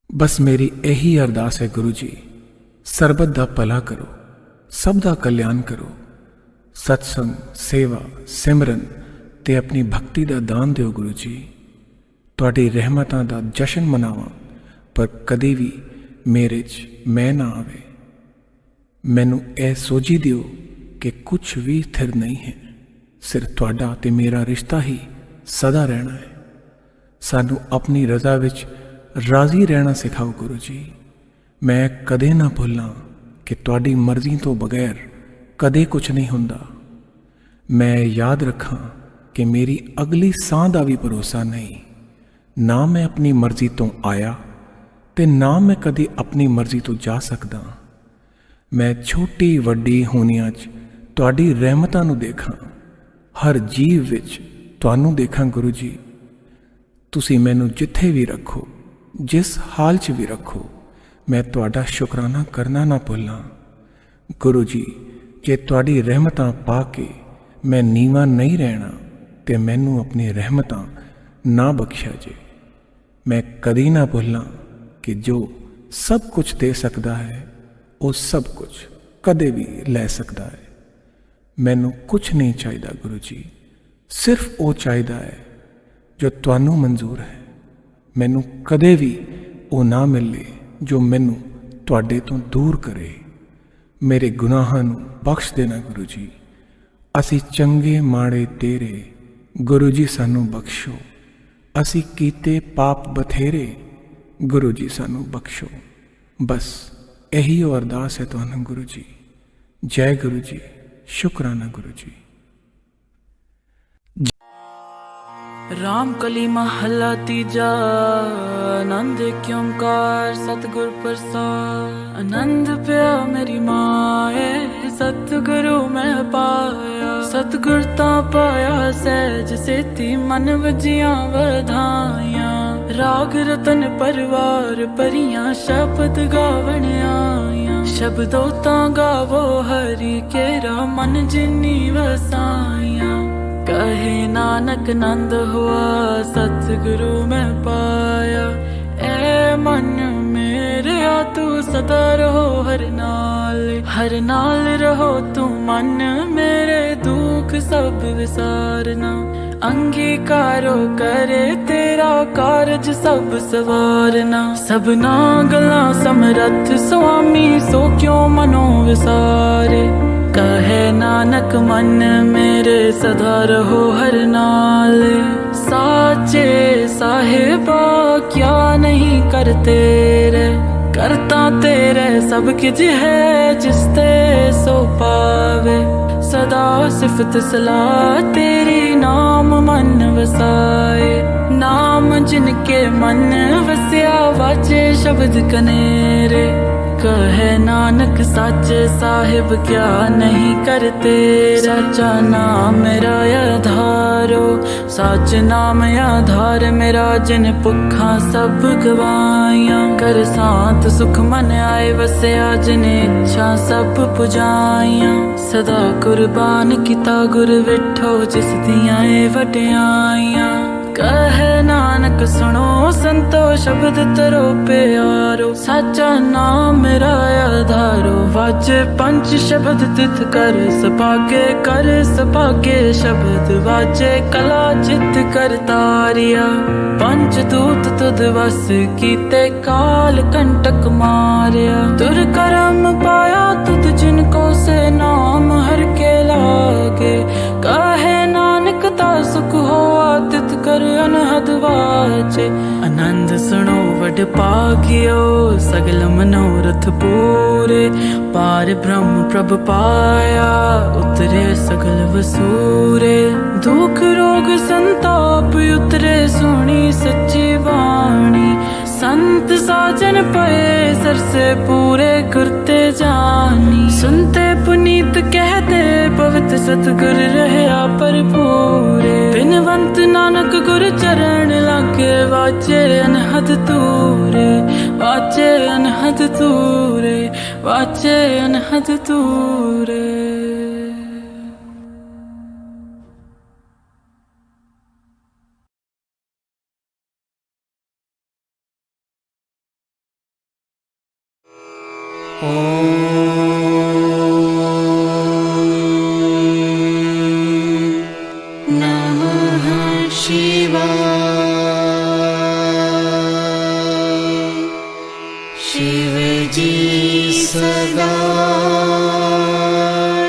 बस मेरी यही अरदास है गुरु जी, सरबत दा भला करो, सब दा कल्याण करो, सत्संग सेवा सिमरन ते अपनी भक्ति दा दान दिओ गुरु जी। तुहाडी रहमतां दा जशन मनावां पर कदी भी मेरे च मैं ना आवे। मैनू ए सोझी दिओ कि कुछ भी स्थिर नहीं है, सिर्फ तुहाडा ते मेरा रिश्ता ही सदा रहना है। सानू अपनी रजा विच राजी रहना सिखाओ गुरु जी। मैं कदे ना भुल्लां कि तुहाडी मर्जी तो बगैर कदे कुछ नहीं हुंदा। मैं याद रखां कि मेरी अगली साह दा भी भरोसा नहीं, ना मैं अपनी मर्जी तो आया ते ना मैं कदी अपनी मर्जी तो जा सकदा। मैं छोटी वड्डी होनियां च तुहाडी रहमतां नूं देखां, हर जीव विच तुहानू देखां गुरु जी। तुसी मैनू जिथे भी रखो, जिस हाल च भी रखो, मैं तुहाडा शुकराना करना ना भुल्लां गुरु जी। जे तुहाडी रहमतां पा के मैं नीवा नहीं रहना ते मैनू अपनी रहमतां ना बख्शा जे। मैं कदी ना भुल्लां कि जो सब कुछ दे सकदा है वो सब कुछ कदे भी लै सकदा है। मैनू कुछ नहीं चाहिदा गुरु जी, सिर्फ वो चाहिदा है जो तुहानू मंजूर है। मैनू कदे भी वो ना मिले जो मैनू तुहाडे तो दूर करे। मेरे गुनाहां नू बख्श देना गुरु जी। असी चंगे माड़े तेरे गुरु जी, सानू बख्शो। असी कीते पाप बथेरे गुरु जी, सानू बख्शो। बस यही अरदास है तुहानू गुरु जी। जय गुरु जी। शुकराना गुरु जी। राम कली महला तीजा, आनंद क्योंकार सतगुर प्रसाद। आनंद पिया मेरी माए, सतगुरु मैं पाया। सतगुर ता पाया सहज सेती, मन वजियां वधाइयां। राग रतन परवार परियां, शब्द गावण आइयां। शब्दों ता गावो हरि केरा, मन जिनी वसाइयां। कहे नानक नंद हुआ, सतगुरु मैं पाया। ए मन मेरे तू सदा रहो हर नाल रहो तू मन मेरे। दुख सब विसारना, अंगीकारो करे तेरा कारज सब सवारना। सबना गला समरथ स्वामी, सो क्यों मनो विसारे। कहे नानक मन मेरे सदा रहो हर नाल। साचे साहिबा क्या नहीं करते रे, करता तेरे सब किज है जिसते सो पावे। सदा सिफत सलाह तेरी नाम मन वसाए। नाम जिनके मन वस्या वाजे शब्द कनेरे। कहे नानक साचे साहिब क्या नहीं करते। साचा नाम मेरा आधारो, साच नाम आधार मेरा, जिन भुखा सब गवाइया। कर सांत सुख मन आए वसया, जिन इच्छा सब पुजाइया। सदा कुर्बान किता गुर विठो, जिस दियां ए वड्याइया। कहे नानक सुनो संतो, शब्द तरो प्यारो। साचा नाम मेरा आधारो, वाजे पंच शब्द तिथ कर सभागे। कर सभागे शब्द वाजे, कला चित कर तारिया। पंच दूत तुद वस कीते, काल कंटक मारिया। तुर करम पाया तुद जिनको से, नाम हर के लागे। कहे नानक ता सुख होआ, तित कर अनहद वाचे। आनंद सुनो वड पागियो, सगल मनोरथ पूरे। पार ब्रह्म प्रभ पाया, उतरे सगल वसूरे। दुख रोग संताप उतरे, सुनी सच्ची वाणी। संत साजन पए सरसे, पूरे करते जानी। सुनते पुनीत कहते, पवित्र सतगुर रहया भरपूरे। बिनवंत नानक गुर चरण लागे, वाचे अनहद तूरे। वाचे अनहद तूरे, वाचे अनहद तूरे। नमः शिवाय। शिव जी सदा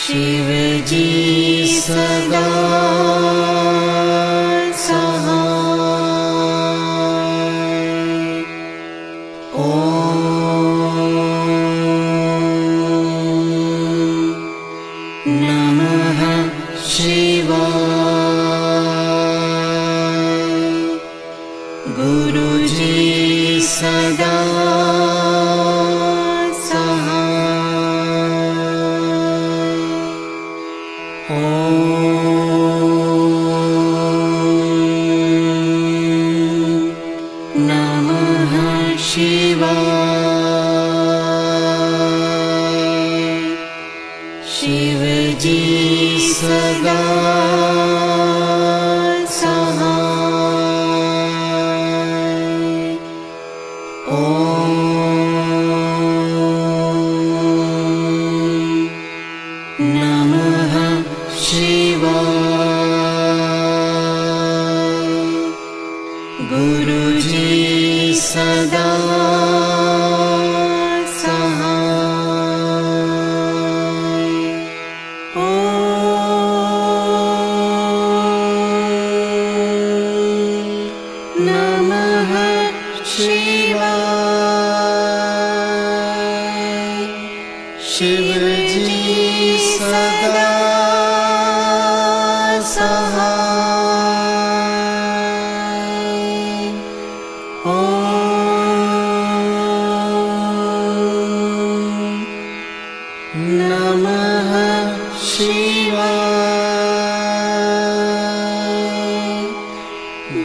शिव जी सदा गुरुजी सदा सहाय। ओम नमः शिवाय। शिवजी सदा गुरुजी सदा सहाय। ओम नमः शिवाय। शिवजी सदा सहाय। नमः शिवाय।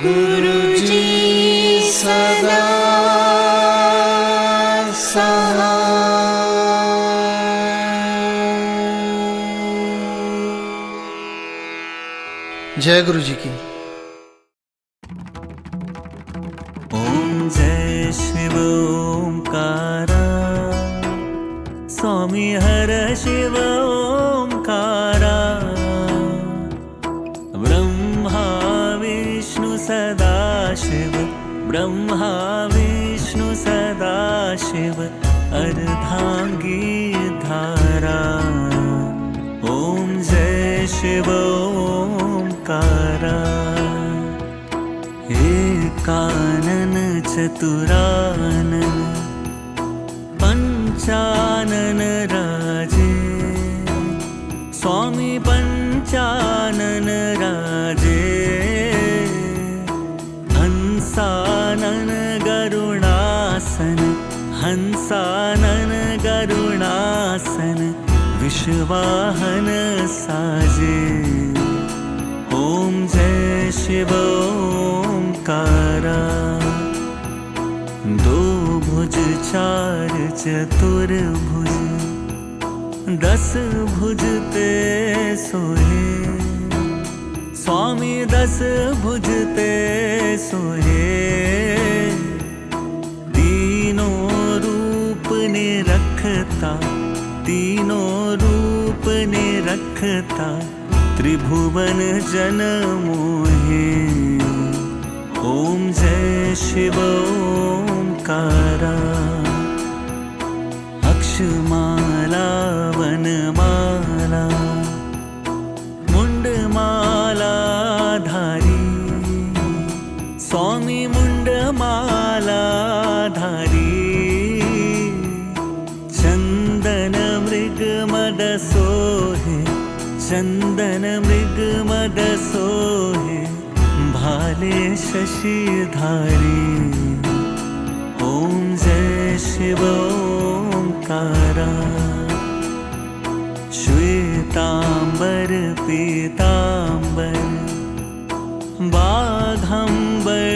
गुरुजी सदा सहाय। जय गुरु जी की। ओम जय शिव ओंकारा। स्वामी हर शिव ओंकारा। ब्रह्मा विष्णु सदा शिव। ब्रह्मा विष्णु सदा शिव। अर्धांगी धारा। ओम जय शिव ओंकारा। एकानन चतुरानन पंचानन राजे। स्वामी पंचानन राजे। हंसानन गरुणासन। हंसानन गरुणासन। विश्वाहन साजे। ओम जय शिव ओंकारा। दो भुज चार चतुर्भुज। 10 भुज पे सोहे। स्वामी 10 भुज पे सोहे। तीनों रूप ने रखता। तीनों रूप ने रखता। त्रिभुवन जन मोहे। ओम जय शिव ओंकारा। अक्षमाला वनमाला। मुंडमाला धारी। स्वामी मुंडमाला धारी। चंदन मृग मद सोहे। चंदन मृग मद सोहे। भाले शशिधारी। ओम जय शिव ओंकारा। श्वेतांबर पीतांबर। बाघंबर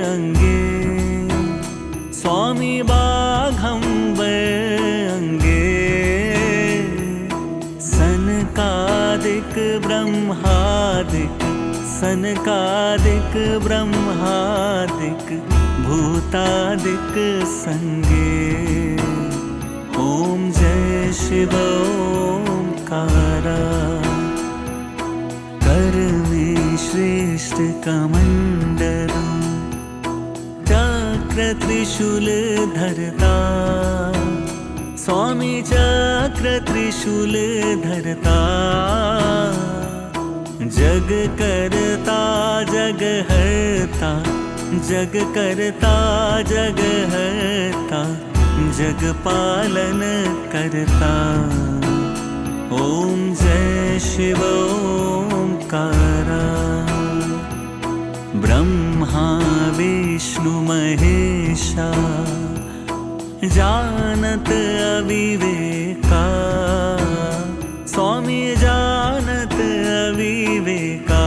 अंगे। स्वामी बाघंबर अंगे। सनकादिक ब्रह्मादिक। सनकादिक ब्रह्मादिक। भूतादिक संगे। ओम जय शिव ओंकारा। कर्मे श्रेष्ठ कमंडल। चक्र त्रिशूल धरता। स्वामी चक्र त्रिशूल धरता। जग करता जग हरता। जग करता जग हरता। जग पालन करता। ॐ जय शिव ओंकारा ब्रह्मा विष्णु महेशा जानत अविवेका स्वामी जानत अविवेका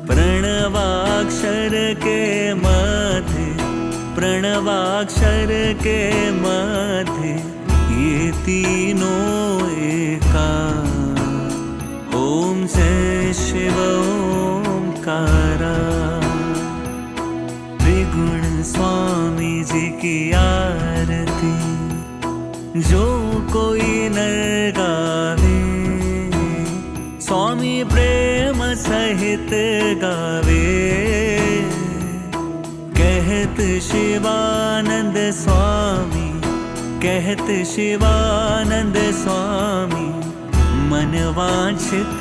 प्रणवाक्षर के मध्य प्रणवाक्षर के मध्य ये तीनों एका ॐ जय शिव ओंकारा त्रिगुण स्वामी जी की आरती जो कोई नर गावे स्वामी प्रेम सहित गावे कहत शिवानंद स्वामी कहत शिवानंद स्वामी मन वांछित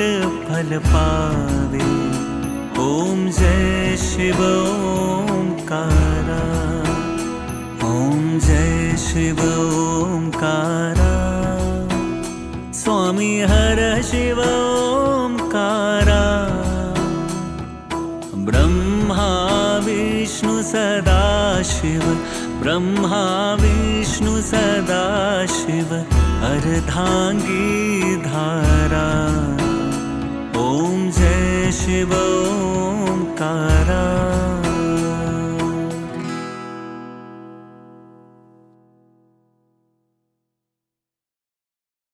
फल पावे ॐ जय शिव ओंकारा ॐ जय शिव ओंकारा स्वामी हर शिव ओंकारा ब्रह्मा विष्णु सदाशिव ब्रह्मा विष्णु सदाशिव अर्धांगी धारा ॐ जय शिव ओंकारा